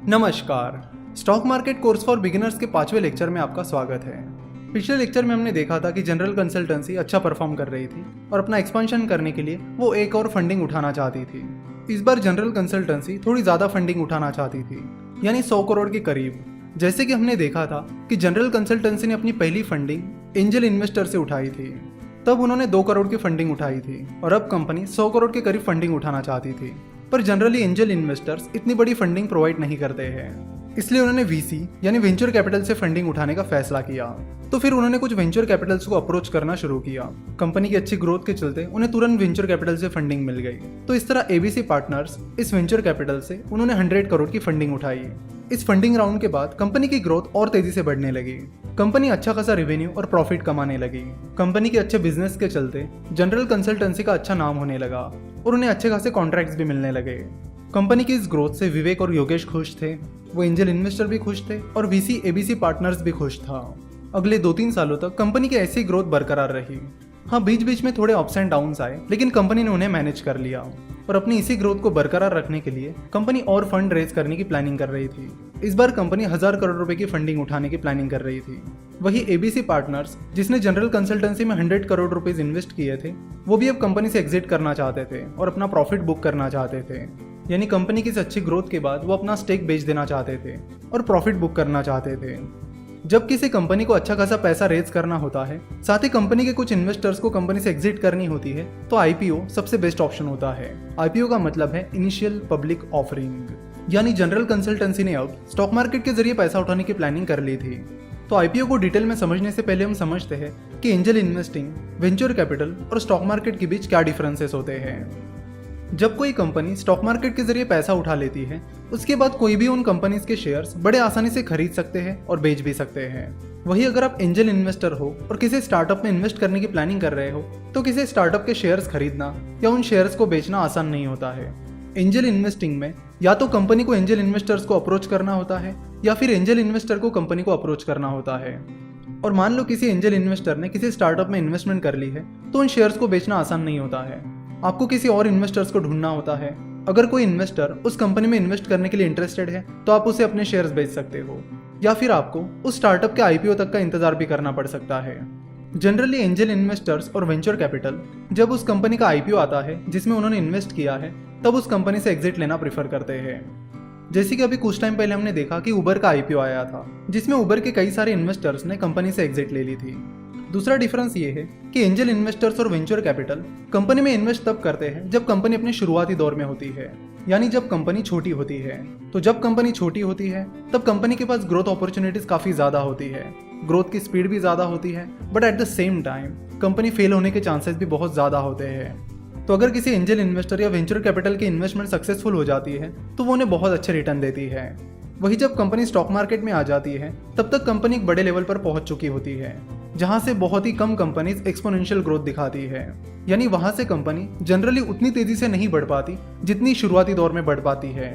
नमस्कार। Stock market course for beginners के 5वें लेक्चर में आपका स्वागत है। पिछले लेक्चर में हमने देखा था कि जनरल कंसल्टेंसी अच्छा परफॉर्म कर रही थी और अपना एक्सपेंशन करने के लिए वो एक और फंडिंग उठाना चाहती थी। इस बार जनरल कंसल्टेंसी थोड़ी ज़्यादा फंडिंग उठाना चाहती थी, यानी 100 करोड़ के करीब। जैसे कि हमने देखा था कि जनरल कंसल्टेंसी ने अपनी पहली फंडिंग एंजल इन्वेस्टर से उठाई थी, तब उन्होंने 2 करोड़ की फंडिंग उठाई थी और अब कंपनी 100 करोड़ के करीब फंडिंग उठाना चाहती थी। पर जनरली एंजल इन्वेस्टर्स इतनी बड़ी फंडिंग प्रोवाइड नहीं करते हैं, इसलिए उन्होंने वीसी यानी वेंचर कैपिटल से फंडिंग उठाने का फैसला किया। तो फिर उन्होंने कुछ वेंचर कैपिटल्स को अप्रोच करना शुरू किया। कंपनी की अच्छी ग्रोथ के चलते उन्हें तुरंत वेंचर कैपिटल से फंडिंग मिल गई। तो इस तरह एबीसी पार्टनर्स इस वेंचर कैपिटल से उन्होंने 100 करोड़ की फंडिंग उठाई। इस फंडिंग राउंड के बाद कंपनी की ग्रोथ और तेजी से बढ़ने लगी। कंपनी अच्छा खासा रेवेन्यू और प्रॉफिट कमाने लगी। कंपनी के अच्छे बिजनेस के चलते जनरल कंसल्टेंसी का अच्छा नाम होने लगा और उन्हें अच्छे खासे कॉन्ट्रैक्ट्स भी मिलने लगे। कंपनी की इस ग्रोथ से विवेक और योगेश खुश थे, वो एंजल इन्वेस्टर भी खुश थे और वीसी एबीसी पार्टनर्स भी खुश था। अगले 2-3 सालों तक कंपनी की ऐसी ग्रोथ बरकरार रही। हाँ, बीच बीच में थोड़े अप्स एंड डाउन्स आए, लेकिन कंपनी ने उन्हें मैनेज कर लिया और अपनी इसी ग्रोथ को बरकरार रखने के लिए कंपनी और फंड रेज करने की प्लानिंग कर रही थी। इस बार कंपनी 1000 करोड़ रुपए की फंडिंग उठाने की प्लानिंग कर रही थी। वही एबीसी पार्टनर्स, जिसने जनरल कंसल्टेंसी में 100 करोड़ रुपए इन्वेस्ट किए थे, वो भी अब कंपनी से एग्जिट करना चाहते थे और अपना प्रॉफिट बुक करना चाहते थे। यानी कंपनी की इस अच्छी ग्रोथ के बाद वो अपना स्टेक बेच देना चाहते थे और प्रॉफिट बुक करना चाहते थे। जब किसी कंपनी को अच्छा खासा पैसा रेज करना होता है, साथ ही कंपनी के कुछ इन्वेस्टर्स को कंपनी से एग्जिट करनी होती है, तो आईपीओ सबसे बेस्ट ऑप्शन होता है। आईपीओ का मतलब है इनिशियल पब्लिक ऑफरिंग। यानी जनरल कंसल्टेंसी ने अब स्टॉक मार्केट के जरिए पैसा उठाने की प्लानिंग कर ली थी। तो आईपीओ को डिटेल में समझने से पहले हम समझते हैं कि एंजल इन्वेस्टिंग, वेंचर कैपिटल और स्टॉक मार्केट के बीच क्या डिफरेंसेस होते हैं। जब कोई कंपनी स्टॉक मार्केट के जरिए पैसा उठा लेती है, उसके बाद कोई भी उन कंपनीज के शेयर्स बड़े आसानी से खरीद सकते हैं और बेच भी सकते हैं। वही अगर आप एंजल इन्वेस्टर हो और किसी स्टार्टअप में इन्वेस्ट करने की प्लानिंग कर रहे हो, तो किसी स्टार्टअप के शेयर्स खरीदना या उन शेयर्स को बेचना आसान नहीं होता है। एंजल इन्वेस्टिंग में या तो कंपनी को एंजल इन्वेस्टर्स को अप्रोच करना होता है या फिर एंजल इन्वेस्टर को कंपनी को अप्रोच करना होता है। और मान लो किसी एंजल इन्वेस्टर ने किसी स्टार्टअप में इन्वेस्टमेंट कर ली है, तो उन शेयर्स को बेचना आसान नहीं होता है। आपको किसी और इन्वेस्टर्स को ढूंढना होता है। अगर कोई इन्वेस्टर उस कंपनी में इन्वेस्ट करने के लिए इंटरेस्टेड है, तो आप उसे अपने शेयर्स बेच सकते हो, या फिर आपको उस स्टार्टअप के आईपीओ तक का इंतजार भी करना पड़ सकता है। जनरली एंजल इन्वेस्टर्स और वेंचर कैपिटल जब उस कंपनी का आईपीओ आता है जिसमें उन्होंने इन्वेस्ट किया है, तब उस कंपनी से एग्जिट लेना प्रेफर करते हैं। जैसे कि अभी कुछ टाइम पहले हमने देखा कि उबर का आईपीओ आया था, जिसमें उबर के कई सारे इन्वेस्टर्स ने कंपनी से एग्जिट ले ली थी। दूसरा डिफरेंस ये है कि एंजल इन्वेस्टर्स और वेंचर कैपिटल कंपनी में इन्वेस्ट तब करते हैं जब कंपनी अपने शुरुआती दौर में होती है, यानी जब कंपनी छोटी होती है। तो जब कंपनी छोटी होती है, तब कंपनी के पास ग्रोथ अपॉर्चुनिटीज काफी ज्यादा होती है, ग्रोथ की स्पीड भी ज्यादा होती है, but at the same time company fail होने के चांसेस भी बहुत ज्यादा होते हैं। तो अगर किसी एंजल इन्वेस्टर या वेंचर कैपिटल की इन्वेस्टमेंट सक्सेसफुल हो जाती है, तो वो उन्हें बहुत अच्छे रिटर्न देती है। वही जब कंपनी स्टॉक मार्केट में आ जाती है, तब तक कंपनी एक बड़े लेवल पर पहुंच चुकी होती है, जहां से बहुत ही कम कंपनीज एक्सपोनेंशियल ग्रोथ दिखाती है। यानी वहां से कंपनी जनरली उतनी तेजी से नहीं बढ़ पाती जितनी शुरुआती दौर में बढ़ पाती है।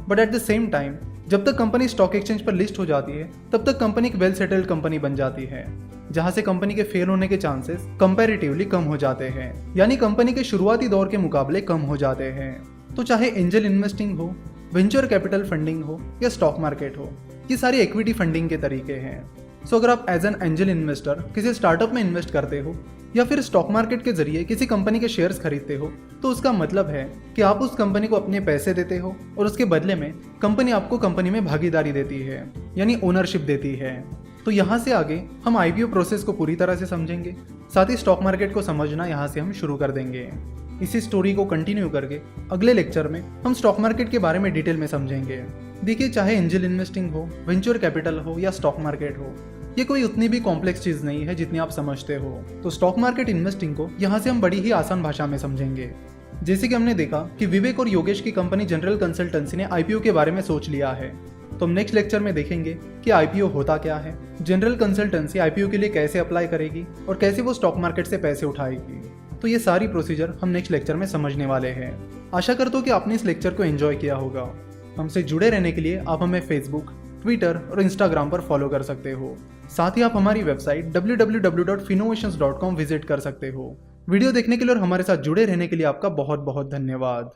But at the same time जब तक कंपनी स्टॉक एक्सचेंज पर लिस्ट हो जाती है, तब तक कंपनी एक वेल सेटल्ड कंपनी बन जाती है, जहां से कंपनी के फेल होने के चांसेस कंपैरेटिवली कम हो जाते हैं, यानी कंपनी के शुरुआती दौर के मुकाबले कम हो जाते हैं। तो चाहे एंजल इन्वेस्टिंग हो, वेंचर कैपिटल फंडिंग हो या स्टॉक मार्केट हो, ये सारी इक्विटी फंडिंग के तरीके हैं। सो अगर आप एज एन एंजल इन्वेस्टर किसी स्टार्टअप में इन्वेस्ट करते हो या फिर स्टॉक मार्केट के जरिए किसी कंपनी के शेयर्स खरीदते हो, तो उसका मतलब है कि आप उस कंपनी को अपने पैसे देते हो और उसके बदले में कंपनी आपको कंपनी में भागीदारी देती है, यानी ओनरशिप देती है। तो यहाँ से आगे हम आईपीओ प्रोसेस को पूरी तरह से समझेंगे, साथ ही स्टॉक मार्केट को समझना यहाँ से हम शुरू कर देंगे। इसी स्टोरी को कंटिन्यू करके अगले लेक्चर में हम स्टॉक मार्केट के बारे में डिटेल में समझेंगे। देखिए, चाहे एंजल इन्वेस्टिंग हो, वेंचर कैपिटल हो या स्टॉक मार्केट हो, ये कोई उतनी भी कॉम्प्लेक्स चीज नहीं है जितनी आप समझते हो। तो स्टॉक मार्केट इन्वेस्टिंग को यहाँ से हम बड़ी ही आसान भाषा में समझेंगे। जैसे कि हमने देखा कि विवेक और योगेश की कंपनी जनरल कंसल्टेंसी ने आईपीओ के बारे में सोच लिया है, तो हम नेक्स्ट लेक्चर में देखेंगे कि आईपीओ होता क्या है, जनरल कंसल्टेंसी आईपीओ के लिए कैसे अप्लाई करेगी और कैसे वो स्टॉक मार्केट से पैसे उठाएगी। तो ये सारी प्रोसीजर हम नेक्स्ट लेक्चर में समझने वाले हैं। आशा करता हूँ कि आपने इस लेक्चर को एंजॉय किया होगा। हमसे जुड़े रहने के लिए आप हमें फेसबुक, ट्विटर और इंस्टाग्राम पर फॉलो कर सकते हो। साथ ही आप हमारी वेबसाइट www.finnovations.com विजिट कर सकते हो। वीडियो देखने के लिए और हमारे साथ जुड़े रहने के लिए आपका बहुत बहुत धन्यवाद।